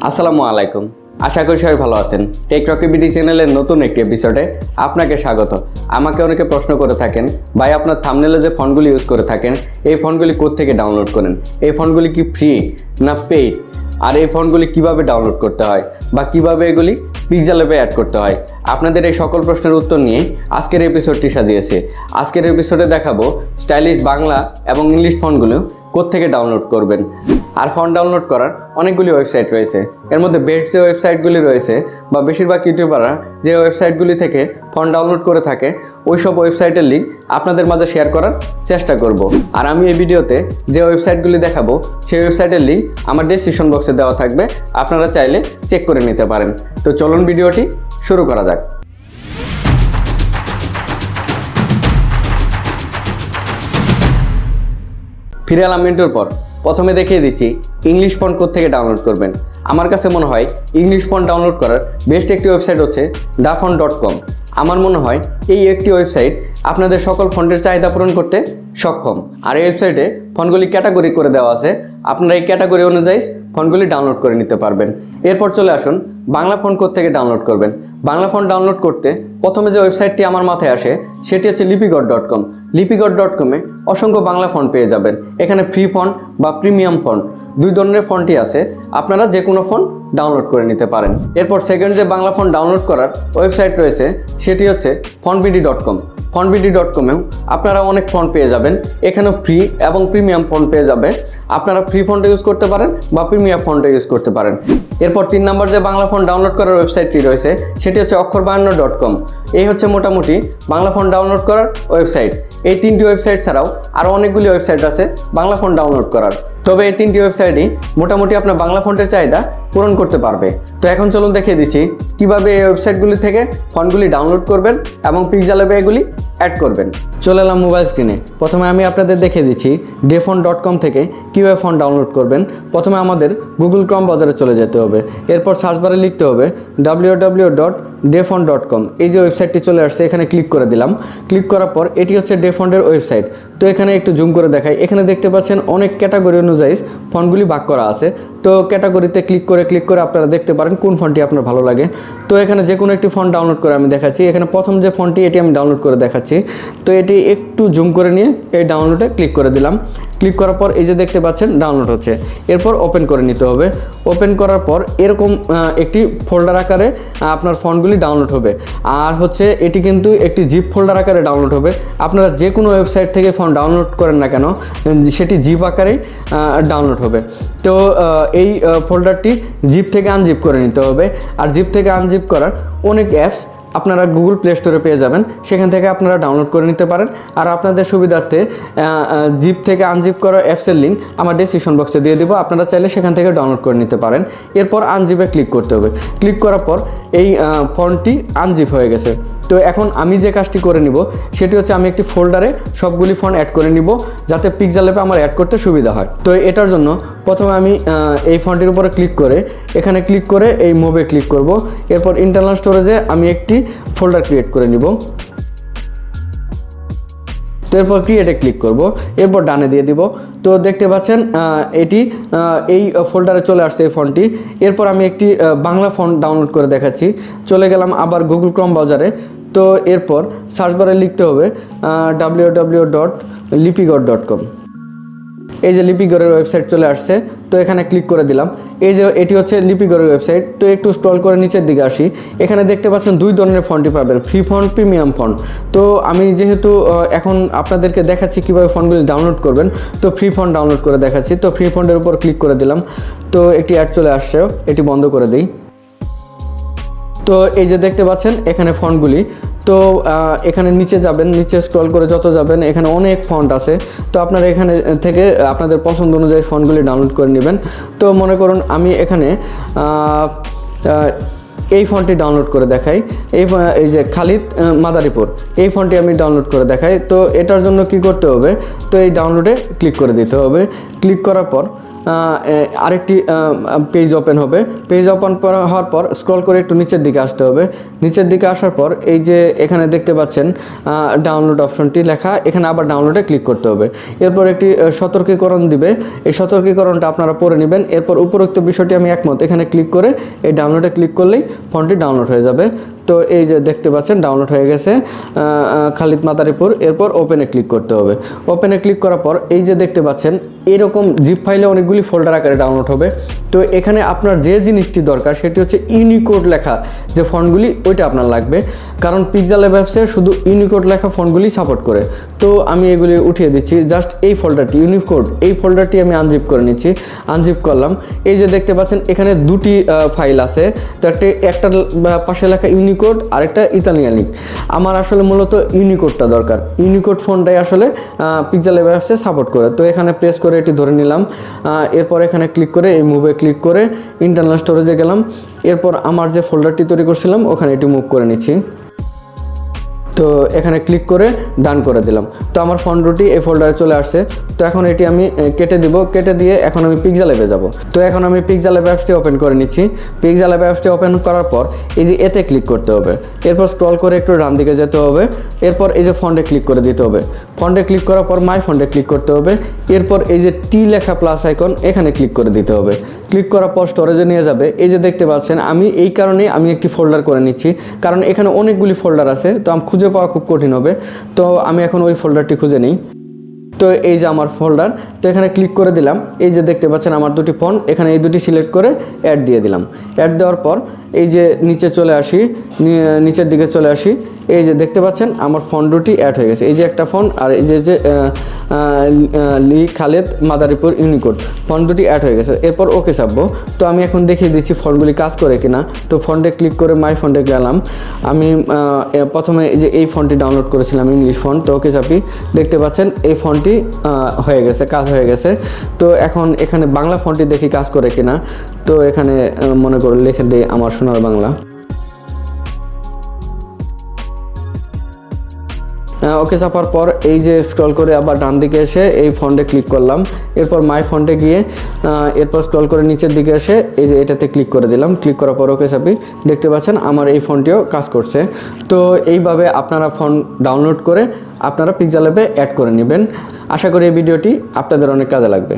আসসালামু আলাইকুম। আশা করি সবাই ভালো আছেন। টেক রকিবিডি চ্যানেলের নতুন একটি এপিসোডে আপনাকে স্বাগত। আমাকে অনেকে প্রশ্ন করে থাকেন, ভাই আপনার থাম্বনেলে যে ফন্টগুলি ইউজ করে থাকেন এই ফন্টগুলি কোত্থেকে ডাউনলোড করেন, এই ফন্টগুলি কি ফ্রি না পেইড, আর এই ফন্টগুলি কিভাবে ডাউনলোড করতে হয় বা কিভাবে এগুলি পিক্সেলঅ্যাপে অ্যাড করতে হয়। আপনাদের এই সকল প্রশ্নের উত্তর নিয়ে আজকের এপিসোডটি সাজিয়েছে। আজকের এপিসোডে দেখাবো স্টাইলিশ বাংলা এবং ইংলিশ ফন্টগুলো কোত্থেকে ডাউনলোড করবেন। আর ফন্ট ডাউনলোড করার অনেকগুলি ওয়েবসাইট রয়েছে। এর মধ্যে বেস্ট যে ওয়েবসাইটগুলি রয়েছে বা বেশিরভাগ ইউটিউবাররা যে ওয়েবসাইটগুলি থেকে ফন্ট ডাউনলোড করে থাকে ওই সব ওয়েবসাইটের লিঙ্ক আপনাদের মাঝে শেয়ার করার চেষ্টা করব। আর আমি এই ভিডিওতে যে ওয়েবসাইটগুলি দেখাবো সেই ওয়েবসাইটের লিঙ্ক আমার ডেসক্রিপশন বক্সে দেওয়া থাকবে, আপনারা চাইলে চেক করে নিতে পারেন। তো চলুন ভিডিওটি শুরু করা যাক। ফিরে এলাম মিন্টুর পর। প্রথমে দেখিয়ে দিচ্ছি ইংলিশ ফন্ট কোত্থেকে ডাউনলোড করবেন। আমার কাছে মনে হয় ইংলিশ ফন্ট ডাউনলোড করার বেস্ট একটি ওয়েবসাইট হচ্ছে dafont.com। আমার মনে হয় এই একটি ওয়েবসাইট আপনাদের সকল ফন্টের চাহিদা পূরণ করতে সক্ষম। আর এই ওয়েবসাইটে ফন্টগুলি ক্যাটাগরি করে দেওয়া আছে, আপনারা এই ক্যাটাগরি অনুযায়ী ফন্টগুলি ডাউনলোড করে নিতে পারবেন। এরপর চলে আসুন বাংলা ফন্ট কোত্থেকে ডাউনলোড করবেন। বাংলা ফন্ট ডাউনলোড করতে প্রথমে যে ওয়েবসাইটটি আমার মাথায় আসে সেটি হচ্ছে lipighor.com। lipighor.com-এ অসংখ্য বাংলা ফন্ট পেয়ে যাবেন। এখানে ফ্রি ফন্ট বা প্রিমিয়াম ফন্ট দুই ধরনের ফন্টই আছে, আপনারা যে কোনো ফন্ট ডাউনলোড করে নিতে পারেন। এরপর সেকেন্ড যে বাংলা ফন্ট ডাউনলোড করার ওয়েবসাইট রয়েছে সেটি হচ্ছে fontbd.com। fontbd.com-এও আপনারা অনেক ফন্ট পেয়ে যাবেন। এখানেও ফ্রি এবং প্রিমিয়াম ফন্ট পেয়ে যাবে। আপনারা ফ্রি ফন্ট ইউজ করতে পারেন বা প্রিমিয়াম ফন্ট ইউজ করতে পারেন। এরপর 3 নম্বর যে বাংলা ফন্ট ডাউনলোড করার ওয়েবসাইটটি রয়েছে সেটি হচ্ছে অক্ষর52.com। এই হচ্ছে মোটামুটি বাংলা ফন্ট ডাউনলোড করার ওয়েবসাইট। এই 3টি ওয়েবসাইট ছাড়াও আরও অনেকগুলি ওয়েবসাইট আছে বাংলা ফন্ট ডাউনলোড করার, তবে এই 3টি ওয়েবসাইটই মোটামুটি আপনার বাংলা ফন্টের চাহিদা পূরণ করতে পারবে। তো এখন চলুন দেখিয়ে দিচ্ছি কিভাবে এই ওয়েবসাইটগুলি থেকে ফন্টগুলি ডাউনলোড করবেন এবং পিক্সেলঅ্যাপে এগুলি অ্যাড করবেন। চলে এলাম মোবাইল স্ক্রিনে। প্রথমে আমি আপনাদের দেখিয়ে দিচ্ছি Dafont.com থেকে কীভাবে ফন্ট ডাউনলোড করবেন। প্রথমে আমাদের গুগল ক্রোম ব্রাউজারে চলে যেতে হবে। এরপর সার্চ বারে লিখতে হবে www.dafont.com। এই যে ওয়েবসাইটটি চলে আসছে এখানে ক্লিক করে দিলাম। ক্লিক করার পর এটি হচ্ছে Dafont-এর ওয়েবসাইট। তো এখানে একটু জুম করে দেখাই, এখানে দেখতে পাচ্ছেন অনেক ক্যাটাগরি অনুযায়ী ফন্টগুলি ভাগ করা আছে। তো ক্যাটাগরিতে ক্লিক করে আপনারা দেখতে পারেন কোন ফন্টটি আপনার ভালো লাগে। তো এখানে যে কোনো একটি ফন্ট ডাউনলোড করে আমি দেখাচ্ছি। এখানে প্রথম যে ফন্টটি এটি আমি ডাউনলোড করে দেখাচ্ছি। তো এটি একটু জুম করে নিয়ে এই ডাউনলোডে ক্লিক করে দিলাম। ক্লিক করার পর এই যে দেখতে পাচ্ছেন ডাউনলোড হচ্ছে। এরপর ওপেন করে নিতে হবে। ওপেন করার পর এরকম একটি ফোল্ডার আকারে আপনার ফন্টগুলি ডাউনলোড হবে। আর হচ্ছে এটি কিন্তু একটি জিপ ফোল্ডার আকারে ডাউনলোড হবে। আপনারা যে কোনো ওয়েবসাইট থেকে ফন্ট ডাউনলোড করেন না কেন সেটি জিপ আকারেই ডাউনলোড হবে। তো এই ফোল্ডারটি জিপ থেকে আনজিপ করে নিতে হবে। আর জিপ থেকে আনজিপ করার অনেক অ্যাপস আপনারা গুগল প্লে স্টোরে পেয়ে যাবেন, সেখান থেকে আপনারা ডাউনলোড করে নিতে পারেন। আর আপনাদের সুবিধার্থে জিপ থেকে আনজিপ করা অ্যাপসের লিঙ্ক আমার ডেসক্রিপশন বক্সে দিয়ে দেবো, আপনারা চাইলে সেখান থেকে ডাউনলোড করে নিতে পারেন। এরপর আনজিপে ক্লিক করতে হবে। ক্লিক করার পর এই ফন্টটি আনজিপ হয়ে গেছে। তো এখন আমি যে কাজটি করে নিব সেটি হচ্ছে আমি একটি ফোল্ডারে সবগুলি ফন্ট অ্যাড করে নিব যাতে পিক্সেলঅ্যাপে আমার অ্যাড করতে সুবিধা হয়। তো এটার জন্য প্রথমে আমি এই ফন্টের উপরে ক্লিক করে এখানে ক্লিক করে এই মুভে ক্লিক করব। এরপর ইন্টারনাল স্টোরেজে আমি একটি ফোল্ডার ক্রিয়েট করে নিব। তো এরপর ক্রিয়েটে ক্লিক করব। এরপর ডানে দিয়ে দিব। তো দেখতে পাচ্ছেন এটি এই ফোল্ডারে চলে আসছে এই ফন্টটি। এরপর আমি একটি বাংলা ফন্ট ডাউনলোড করে দেখাচ্ছি। চলে গেলাম আবার গুগল ক্রোম ব্রাউজারে। তো এরপর সার্চ বারে লিখতে হবে www.lipighor.com। এই যে লিপিঘরের ওয়েবসাইট চলে আসছে। তো এখানে ক্লিক করে দিলাম। এই যে এটি হচ্ছে লিপিঘরের ওয়েবসাইট। তো একটু স্ক্রল করে নিচের দিকে আসি। এখানে দেখতে পাচ্ছেন দুই ধরনের ফন্টই পাবেন, ফ্রি ফন্ট, প্রিমিয়াম ফন্ট। তো আমি যেহেতু এখন আপনাদেরকে দেখাচ্ছি কীভাবে ফন্টগুলি ডাউনলোড করবেন, তো ফ্রি ফন্ট ডাউনলোড করে দেখাচ্ছি। তো ফ্রি ফন্টের উপর ক্লিক করে দিলাম। তো একটি অ্যাড চলে আসছে, এটি বন্ধ করে দিই। তো এই যে দেখতে পাচ্ছেন এখানে ফন্টগুলি। তো এখানে নিচে যাবেন, নিচে স্ক্রল করে যত যাবেন এখানে অনেক ফন্ট আছে। তো আপনারা এখানে থেকে আপনাদের পছন্দ অনুযায়ী ফন্টগুলি ডাউনলোড করে নেবেন। তো মনে করুন আমি এখানে এই ফন্টটি ডাউনলোড করে দেখাই। এই যে খালিদ মাদারীপুর, এই ফন্টটি আমি ডাউনলোড করে দেখাই। তো এটার জন্য কি করতে হবে, তো এই ডাউনলোডে ক্লিক করে দিতে হবে। ক্লিক করার পর আরেকটি পেজ ওপেন হবে। পেজ ওপেন হওয়ার পর স্ক্রল করে একটু নিচের দিকে আসতে হবে। নিচের দিকে আসার পর এই যে এখানে দেখতে পাচ্ছেন ডাউনলোড অপশনটি লেখা, এখানে আবার ডাউনলোডে ক্লিক করতে হবে। এরপর একটি সতর্কীকরণ দিবে, এই সতর্কীকরণটা আপনারা পড়ে নেবেন। এরপর উপরোক্ত বিষয়টি আমি একমত, এখানে ক্লিক করে এই ডাউনলোডে ক্লিক করলেই ফন্টটি ডাউনলোড হয়ে যাবে। তো এই যে দেখতে পাচ্ছেন ডাউনলোড হয়ে গেছে খালিদ মাদারীপুর। এরপর ওপেনে ক্লিক করতে হবে। ওপেনে ক্লিক করার পর এই যে দেখতে পাচ্ছেন এরকম জিপ ফাইলে অনেকগুলি ফোল্ডার আকারে ডাউনলোড হবে। তো এখানে আপনার যে জিনিসটি দরকার সেটি হচ্ছে ইউনিকোড লেখা যে ফন্টগুলি, ওইটা আপনার লাগবে, কারণ পিক্সেলab অ্যাপসে শুধু ইউনিকোড লেখা ফন্টগুলি সাপোর্ট করে। তো আমি এগুলি উঠিয়ে দিচ্ছি। জাস্ট এই ফোল্ডারটি ইউনিকোড, এই ফোল্ডারটি আমি আনজিপ করে নিচ্ছি। আনজিপ করলাম। এই যে দেখতে পাচ্ছেন এখানে দুটি ফাইল আছে। তো একটা পাশে লেখা ইউনিকোড, আরেকটা ইতালিয়ানিক। আমার আসলে মূলত ইউনিকোডটা দরকার। ইউনিকোড ফন্টটাই আসলে পিক্সেলab অ্যাপসে সাপোর্ট করে। তো এখানে প্রেস করে এটি ধরে নিলাম। এরপর এখানে ক্লিক করে এই মুভে ক্লিক করে ইন্টারনাল স্টোরেজে গেলাম। এরপর আমার যে ফোল্ডারটি তৈরি করছিলাম ওখানে এটি মুভ করে নিচ্ছি। তো এখানে ক্লিক করে ডান করে দিলাম। তো আমার ফন্টটি এই ফোল্ডারে চলে আসছে। তো এখন এটি আমি কেটে দিব। কেটে দিয়ে এখন আমি পিক্সেলabে যাব। তো এখন আমি পিক্সেলab অ্যাপসটি ওপেন করে নিচ্ছি। পিক্সেলab অ্যাপসটি ওপেন করার পর এই যে এতে ক্লিক করতে হবে। এরপর স্ক্রল করে একটু ডান দিকে যেতে হবে। এরপর এই যে ফন্টে ক্লিক করে দিতে হবে। ফন্টে ক্লিক করার পর মাই ফন্টে ক্লিক করতে হবে। এরপর এই যে টি লেখা প্লাস আইকন, এখানে ক্লিক করে দিতে হবে। ক্লিক করার পর স্টোরেজে নিয়ে যাবে। এই যে দেখতে পাচ্ছেন আমি এই কারণেই আমি একটি ফোল্ডার করে নিচ্ছি, কারণ এখানে অনেকগুলি ফোল্ডার আছে, তো আমি খুঁজে পাওয়া খুব কঠিন হবে। তো আমি এখন ওই ফোল্ডারটি খুঁজে নিই। তো এই যে আমার ফোল্ডার, তো এখানে ক্লিক করে দিলাম। এই যে দেখতে পাচ্ছেন আমার দুটি ফন্ট, এখানে এই দুটি সিলেক্ট করে অ্যাড দিয়ে দিলাম। অ্যাড দেওয়ার পর এই যে নিচে চলে আসি, নিচের দিকে চলে আসি। এই যে দেখতে পাচ্ছেন আমার ফন্ট দুটি অ্যাড হয়ে গেছে। এই যে একটা ফন্ট আর এই যে লি খালেদ মাদারীপুর ইউনিকোড, ফন্ট দুটি অ্যাড হয়ে গেছে। এরপর ওকে চাপবো। তো আমি এখন দেখিয়ে দিচ্ছি ফন্টগুলি কাজ করে কিনা। তো ফন্টে ক্লিক করে মাই ফন্টে গেলাম। আমি প্রথমে এই যে এই ফন্টটি ডাউনলোড করেছিলাম, ইংলিশ ফন্ট। তো ওকে চাপি, দেখতে পাচ্ছেন এই ফন্টটি হয়ে গেছে, কাজ হয়ে গেছে। তো এখন এখানে বাংলা ফন্টটি দেখি কাজ করে কিনা। তো এখানে মনে করে লিখে দিই আমার সোনার বাংলা। ওকে চাপার পর এই যে স্ক্রল করে আবার ডান দিকে এসে এই ফন্টে ক্লিক করলাম। এরপর মাই ফন্টে গিয়ে এরপর স্ক্রল করে নিচের দিকে এসে এই যে এটাতে ক্লিক করে দিলাম। ক্লিক করার পর ওকে চাপি, দেখতে পাচ্ছেন আমার এই ফন্টটিও কাজ করছে। তো এইভাবে আপনারা ফন্ট ডাউনলোড করে আপনারা পিক্সেলabে অ্যাড করে নেবেন। আশা করি এই ভিডিওটি আপনাদের অনেক কাজে লাগবে।